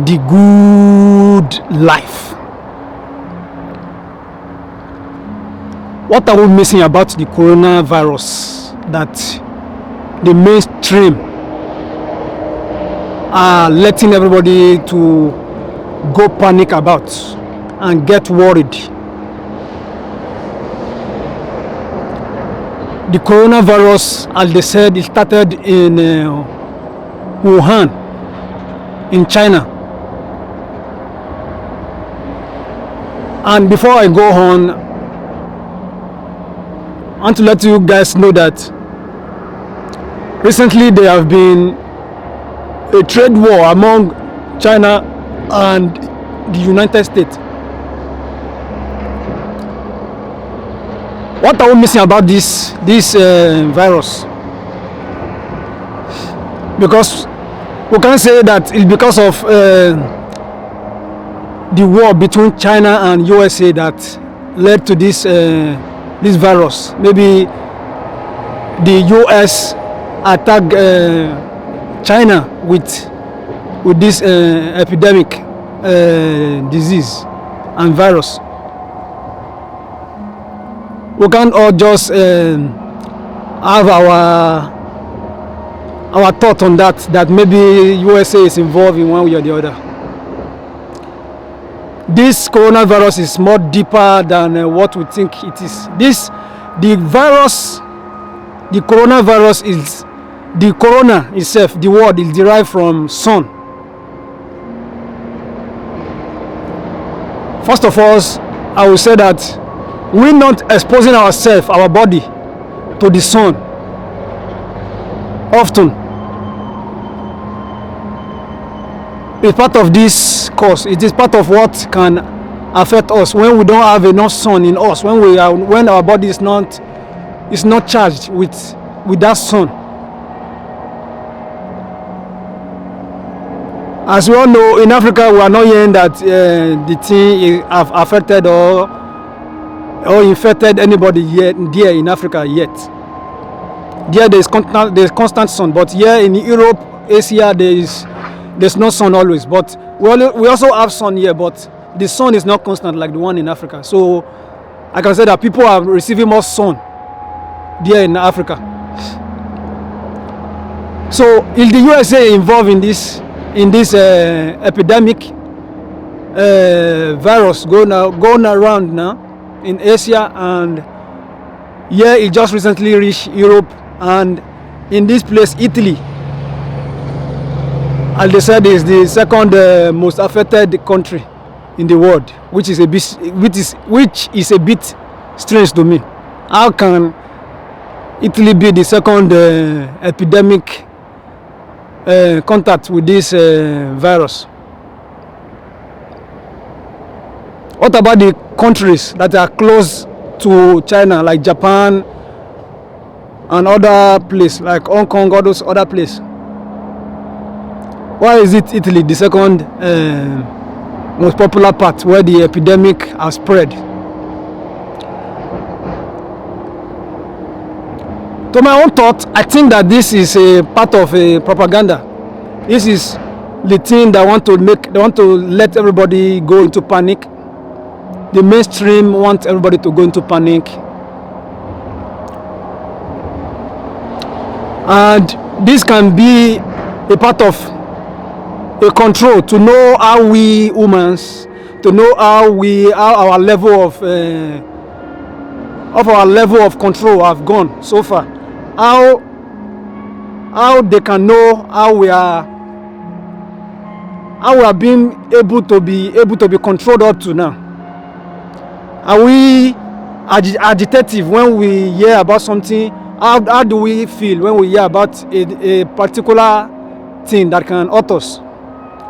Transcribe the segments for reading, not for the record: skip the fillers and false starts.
the good life. What are we missing about the coronavirus that the mainstream are letting everybody to go panic about and get worried? The coronavirus, as they said, it started in Wuhan, in China. And before I go on, I want to let you guys know that recently there have been a trade war among China and the United States. What are we missing about this virus? Because we can say that it's because of the war between China and USA that led to this virus. Maybe the US attacked China with this epidemic disease and virus. We can't all just have our thought on that maybe USA is involved in one way or the other. This coronavirus is more deeper than what we think it is. The coronavirus is, the corona itself, the word is derived from sun. First of all, I will say that we're not exposing ourselves, our body, to the sun often. It's part of this cause. It is part of what can affect us when we don't have enough sun in us, when our body is not charged with that sun. As we all know, in Africa we are not hearing that the thing have affected or infected anybody yet there in Africa yet. There is constant sun, but here in Europe, Asia, there's no sun always. But we also have sun here, but the sun is not constant like the one in Africa. So I can say that people are receiving more sun there in Africa. So is the USA involved in this epidemic virus going around now in Asia, and here it just recently reached Europe, and in this place, Italy, as they said, is the second most affected country in the world, which is a bit strange to me. How can Italy be the second epidemic contact with this virus? What about the countries that are close to China, like Japan and other places, like Hong Kong, all those other places? Why is it Italy, the second most popular part where the epidemic has spread? To my own thought, I think that this is a part of a propaganda. This is the thing they want to let everybody go into panic. The mainstream wants everybody to go into panic. And this can be a part of a control to know how we humans, to know how our level of control have gone so far. How they can know how we are being able to be controlled up to now. Are we agitative when we hear about something? How do we feel when we hear about a particular thing that can hurt us?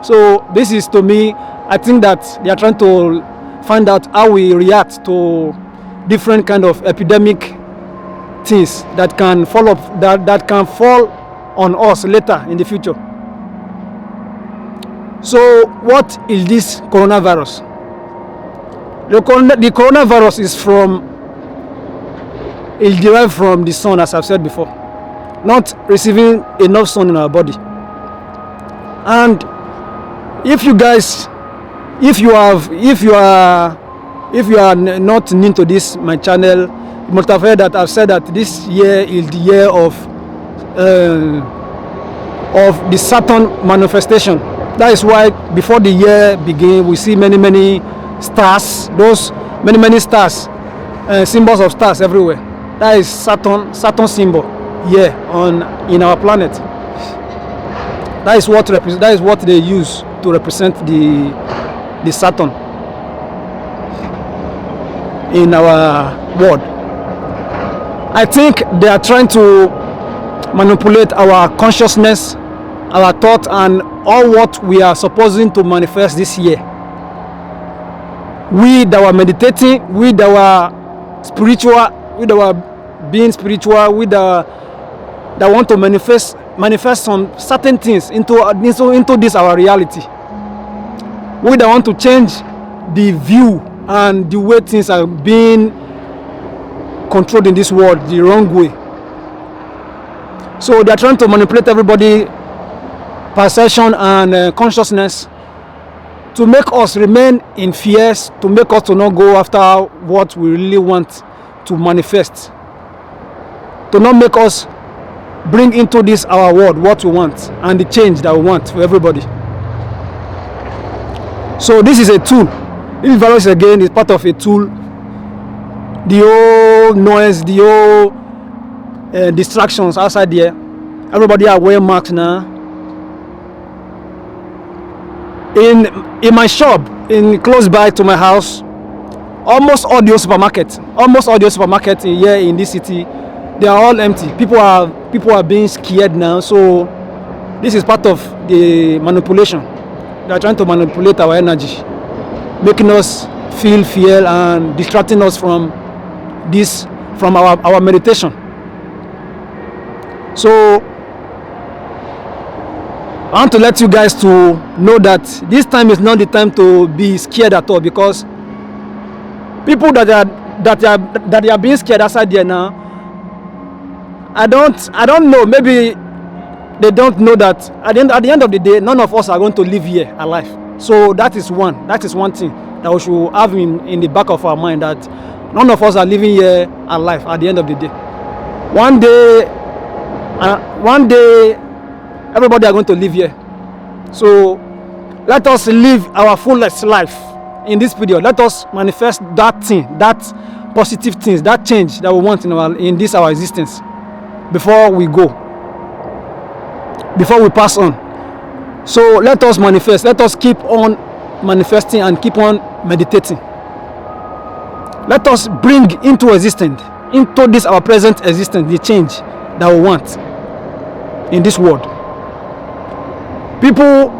So this is, to me, I think that they are trying to find out how we react to different kind of epidemic things that can fall on us later in the future. So what is this coronavirus? The coronavirus is derived from the sun, as I've said before, not receiving enough sun in our body. And if you guys, if you are not new to this my channel, you must have heard that I've said that this year is the year of the Saturn manifestation. That is why before the year begins, we see many stars, those many stars, symbols of stars everywhere. That is Saturn symbol here in our planet. That is what they use to represent the Saturn in our world. I think they are trying to manipulate our consciousness, our thought, and all what we are supposing to manifest this year. We that were meditating, we that were spiritual, we that were being spiritual, we that want to manifest some certain things into this our reality. We that want to change the view and the way things are being controlled in this world the wrong way. So they are trying to manipulate everybody perception and consciousness to make us remain in fears, to make us to not go after what we really want to manifest, to not make us bring into this our world what we want and the change that we want for everybody. So this is a tool. This virus again is part of a tool. The whole noise, the whole distractions outside there, everybody are wearing masks now. In my shop, in close by to my house, almost all the supermarkets here in this city, they are all empty. People are being scared now. So this is part of the manipulation. They are trying to manipulate our energy, making us feel fear and distracting us from our meditation. So I want to let you guys to know that this time is not the time to be scared at all, because people that are being scared outside there now, I don't know, maybe they don't know that at the end of the day, none of us are going to live here alive. So that is one thing that we should have in the back of our mind, that none of us are living here alive at the end of the day. One day everybody are going to live here. So let us live our fullest life in this period. Let us manifest that thing, that positive things, that change that we want in this our existence before we go, before we pass on. So let us manifest. Let us keep on manifesting and keep on meditating. Let us bring into existence, into this our present existence, the change that we want in this world. People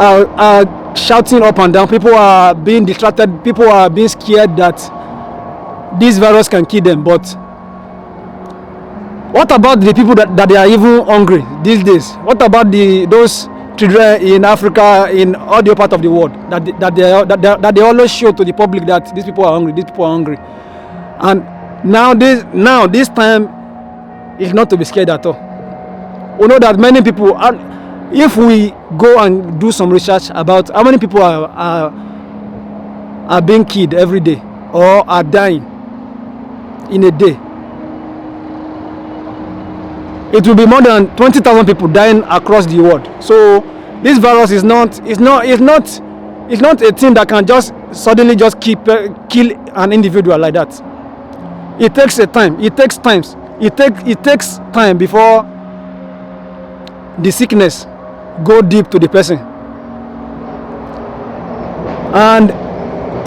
are shouting up and down. People are being distracted. People are being scared that this virus can kill them. But what about the people that they are even hungry these days? What about those children in Africa, in all the part of the world, that they always show to the public that these people are hungry, these people are hungry? And now this time is not to be scared at all. We know that many people are. If we go and do some research about how many people are being killed every day or are dying in a day, it will be more than 20,000 people dying across the world. So this virus is not a thing that can just suddenly just kill an individual like that. It takes a time. It takes time before the sickness go deep to the person. And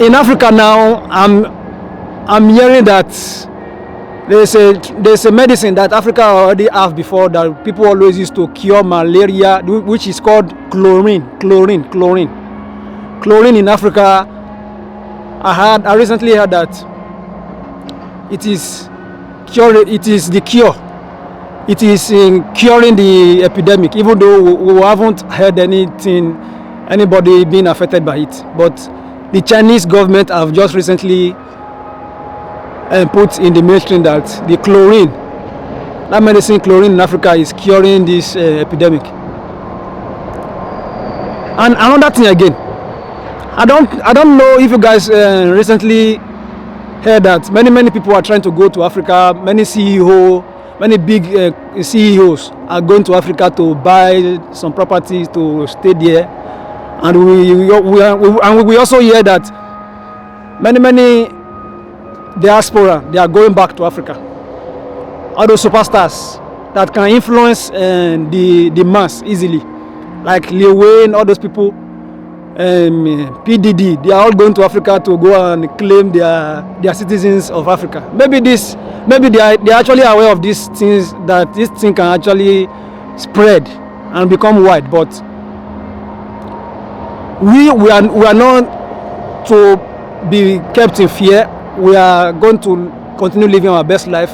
in Africa now, I'm hearing that there's a medicine that Africa already have before, that people always used to cure malaria, which is called chlorine in Africa. I recently heard that it is the cure. It is in curing the epidemic, even though we haven't heard anybody being affected by it. But the Chinese government have just recently put in the mainstream that the chlorine, that medicine chlorine in Africa, is curing this epidemic. And another thing again, I don't know if you guys recently heard that many people are trying to go to Africa. Many many big CEOs are going to Africa to buy some properties to stay there. And we also hear that many diaspora, they are going back to Africa. All those superstars that can influence the mass easily, like Lil Wayne, all those people, PDD, they are all going to Africa to go and claim their citizens of Africa. Maybe they are actually aware of these things, that this thing can actually spread and become wide. But we are not to be kept in fear. We are going to continue living our best life.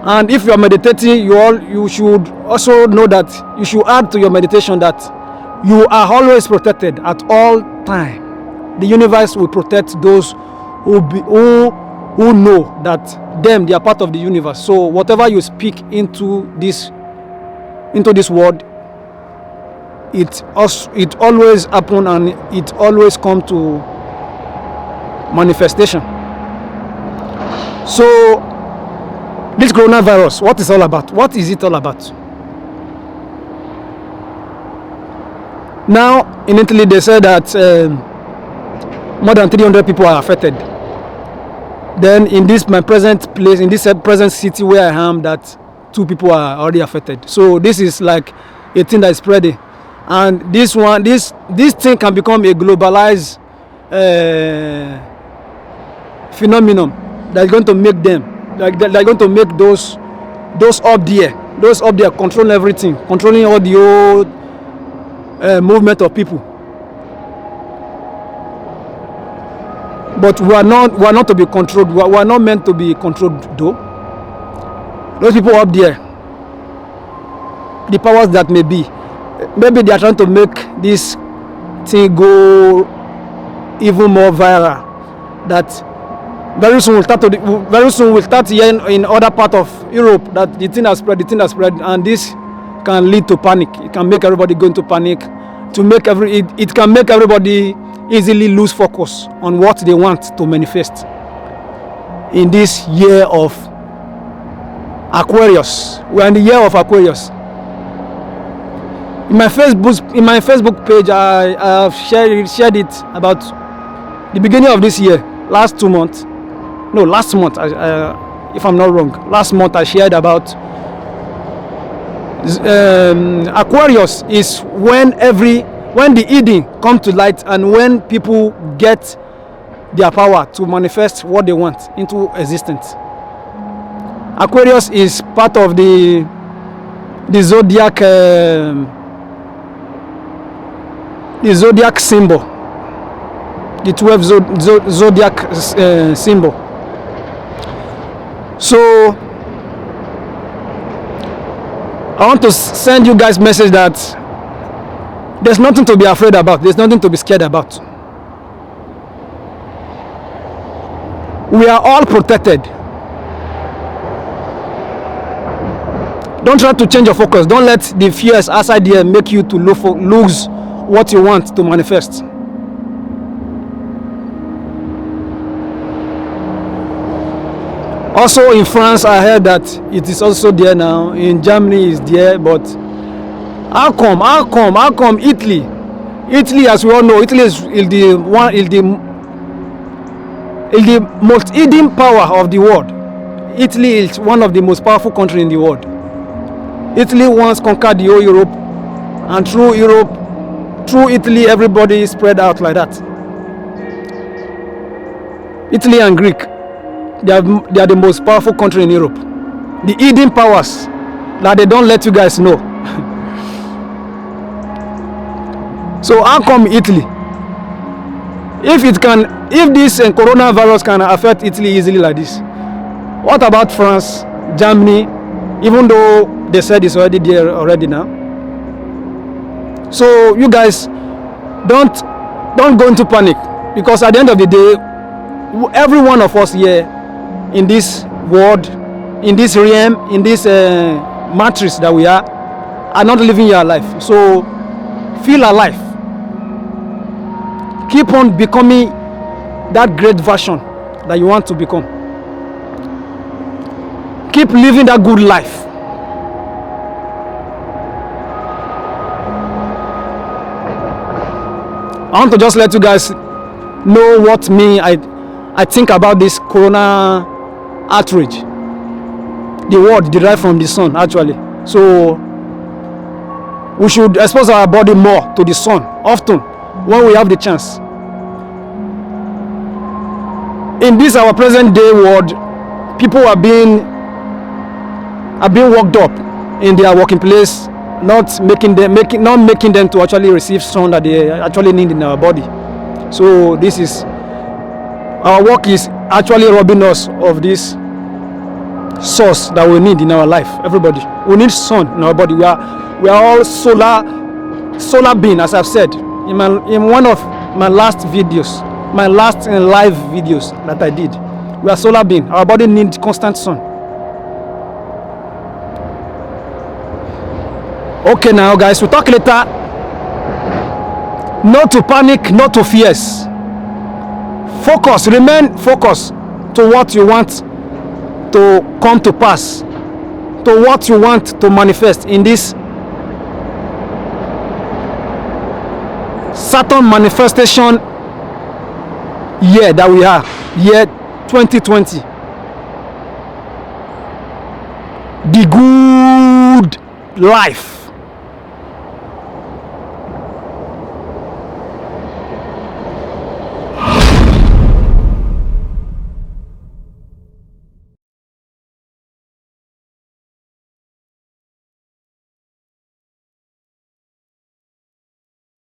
And if you are meditating, you should also know that you should add to your meditation that you are always protected at all time. The universe will protect those who know that they are part of the universe. So whatever you speak into this world, it always happen, and it always come to manifestation. So this coronavirus, what is all about? What is it all about? Now, in Italy, they said that more than 300 people are affected. Then, in my present place, in this present city where I am, that 2 people are already affected. So this is like a thing that is spreading, and this thing can become a globalized phenomenon that is going to make them, like they're going to make those up there control everything, controlling all the old movement of people. But we are not to be controlled. We are not meant to be controlled, though. Those people up there, the powers that may be, maybe they are trying to make this thing go even more viral. That very soon we'll start here in other part of Europe that the thing has spread, and this can lead to panic. It can make everybody go into panic. It can make everybody easily lose focus on what they want to manifest in this year of Aquarius. We are in the year of Aquarius. In my Facebook page, I have shared it about the beginning of this year. Last month, if I'm not wrong, last month I shared about Aquarius is when the Eden come to light, and when people get their power to manifest what they want into existence. Aquarius is part of the zodiac symbol, the 12 zodiac symbol. So I want to send you guys message that there's nothing to be afraid about. There's nothing to be scared about. We are all protected. Don't try to change your focus. Don't let the fears outside there make you to lose what you want to manifest. Also in France, I heard that it is also there now. In Germany, it's there. But how come Italy? Italy, as we all know, Italy is the most hidden power of the world. Italy is one of the most powerful countries in the world. Italy once conquered the whole Europe, and through Italy, everybody is spread out like that. Italy and Greek, they are the most powerful country in Europe. The hidden powers that they don't let you guys know. So how come Italy? If this coronavirus can affect Italy easily like this, what about France, Germany? Even though they said it's already there now. So you guys don't go into panic, because at the end of the day, every one of us here in this world, in this realm, in this matrix that we are not living your life. So Feel alive. Keep on becoming that great version that you want to become. Keep living that good life. I want to just let you guys know what I think about this corona outrage. The word derived from the sun, actually. So we should expose our body more to the sun often when we have the chance. In this our present day world, people are being worked up in their working place, not making them to actually receive sun that they actually need in our body. So our work is actually robbing us of this source that we need in our life. Everybody, we need sun in our body. We are all solar being, as I've said in one of my last videos, my last live videos that I did. We are solar being. Our body needs constant sun. Okay, now guys, we'll talk later. Not to panic, not to fears. Focus, remain focused to what you want to come to pass, to what you want to manifest in this Saturn manifestation year that we are, year 2020. The good life.